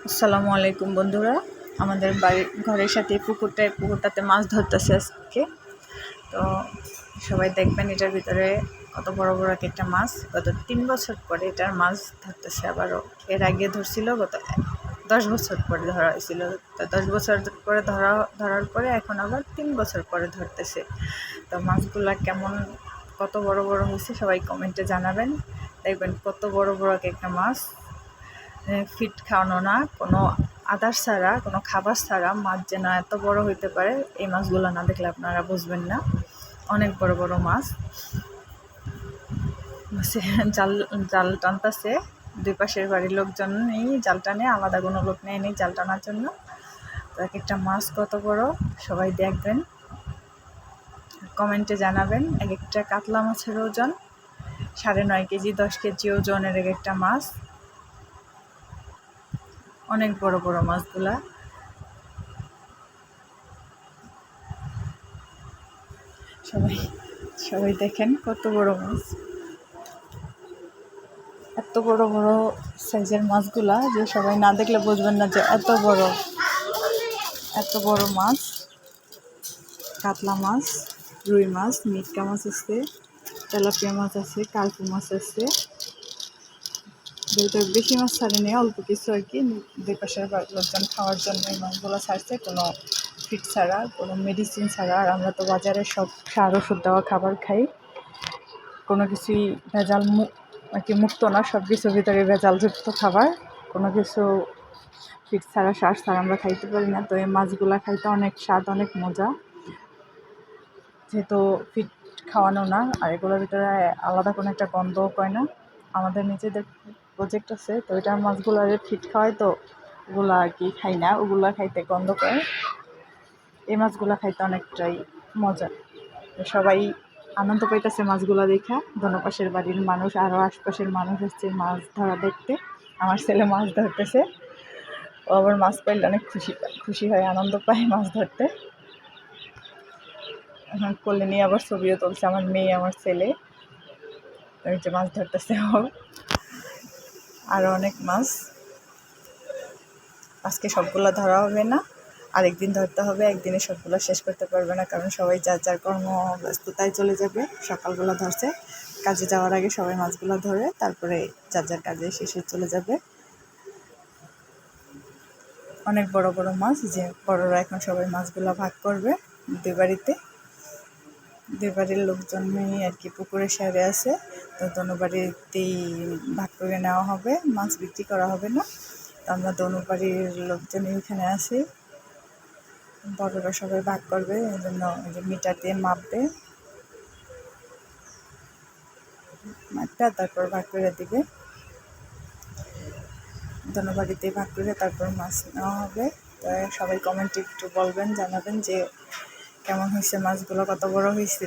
আসসালামু আলাইকুম বন্ধুরা। আমাদের বাড়ির ঘরের সাথে পুকুরটাতে মাছ ধরতেছে আজকে। তো সবাই দেখবেন, এটার ভিতরে কত বড় বড় একটা মাছ। গত 3 বছর পরে এটার মাছ ধরতেছে আবারও। এর আগে ধরছিল গত 10 বছর পরে ধরা হয়েছিল। তো 10 বছর পরে ধরার পরে এখন আবার 3 বছর পরে ধরতেছে। তো মাছগুলা কত বড় বড় হয়েছে সবাই কমেন্টে জানাবেন। দেখবেন কত বড় বড় একটা মাছ। ফিড খাওয়ানো না, কোনো আদার ছাড়া, কোনো খাবার ছাড়া মাছ যে না এত বড় হইতে পারে, এই মাছগুলো না দেখলে আপনারা বুঝবেন না। অনেক বড় বড় মাছ। জাল জাল টানতেছে, দুই পাশের বাড়ির লোকজন নেই জাল টানে, আলাদা কোনো লোক নেই জাল টানার জন্য। তো এক একটা মাছ কত বড় সবাই দেখবেন, কমেন্টে জানাবেন। এক একটা কাতলা মাছের ওজন 9.5 কেজি 10 কেজি ওজনের এক একটা মাছ। অনেক বড় বড় মাছগুলা। সবাই দেখেন কত বড় মাছ। এত বড় বড় সাইজের মাছগুলা যে সবাই না দেখলে বুঝবেন না যে এত বড় মাছ। কাতলা মাছ, রুই মাছ, মিটকা মাছ আছে, তেলাপিয়া মাছ আছে, কালপু মাছ আছে। যেহেতু বেশি মাছ ছাড়েনি, অল্প কিছু আর কি, দুই পাশের লোকজন খাওয়ার জন্য এই মাছগুলো ছাড়ছে, কোনো ফিড ছাড়া, কোনো মেডিসিন ছাড়া। আর আমরা তো বাজারে সব সার ওষুধ দেওয়া খাবার খাই, কোনো কিছুই ভেজাল আর কি মুক্ত না, সব কিছুর ভিতরে ভেজালযুক্ত খাবার। কোনো কিছু ফিড ছাড়া, সার ছাড়া আমরা খাইতে পারি না। তো এই মাছগুলা খাইতে অনেক স্বাদ, অনেক মজা। যেহেতু ফিড খাওয়ানো না, আর এগুলোর ভিতরে আলাদা কোনো একটা গন্ধও পায় না। আমাদের নিজেদের প্রজেক্ট আছে, তো ওইটার মাছগুলো ফিড খাওয়ায়, তো ওগুলো আর কি খাই না, ওগুলো খাইতে গন্ধ পায়। এই মাছগুলো খাইতে অনেকটাই মজা। সবাই আনন্দ পাইতেছে মাছগুলো দেখা। দোনোপাশের বাড়ির মানুষ, আরও আশপাশের মানুষ হচ্ছে মাছ ধরা দেখতে। আমার ছেলে মাছ ধরতেছে, ও আবার মাছ পাইলে অনেক খুশি হয়, আনন্দ পায় মাছ ধরতে। কোলে নিয়ে আবার ছবিও তুলছে আমার মেয়ে, আমার ছেলে। ওই যে মাছ ধরতেছে ও। আরও অনেক মাছ, আজকে সবগুলো ধরা হবে না, আরেকদিন ধরতে হবে। একদিনে সবগুলো শেষ করতে পারবে না, কারণ সবাই যার যার কর্মব্যস্ততায় চলে যাবে। সকালবেলা ধরছে, কাজে যাওয়ার আগে সবাই মাছগুলো ধরে তারপরে যার যার কাজে শেষে চলে যাবে। অনেক বড় বড় মাছ, যে বড়রা এখন সবাই মাছগুলো ভাগ করবে দুই বাড়ির লোকজনই আর কি পুকুরের সাইডে আছে। তো দোনো বাড়িতেই ভাগ করে নেওয়া হবে, মাছ বিক্রি করা হবে না। তো আমরা দোনো বাড়ির লোকজনই এখানে আছি, বড়রা সবাই ভাগ করবে। এই জন্য মিটার দিয়ে মাপবে, মাপটা তারপর ভাগ করে দিবে। দোনো বাড়িতেই ভাগ করে তারপর মাছ নেওয়া হবে। তো সবাই কমেন্টে একটু বলবেন, জানাবেন যে কেমন হয়েছে মাছগুলো, কত বড় হয়েছে।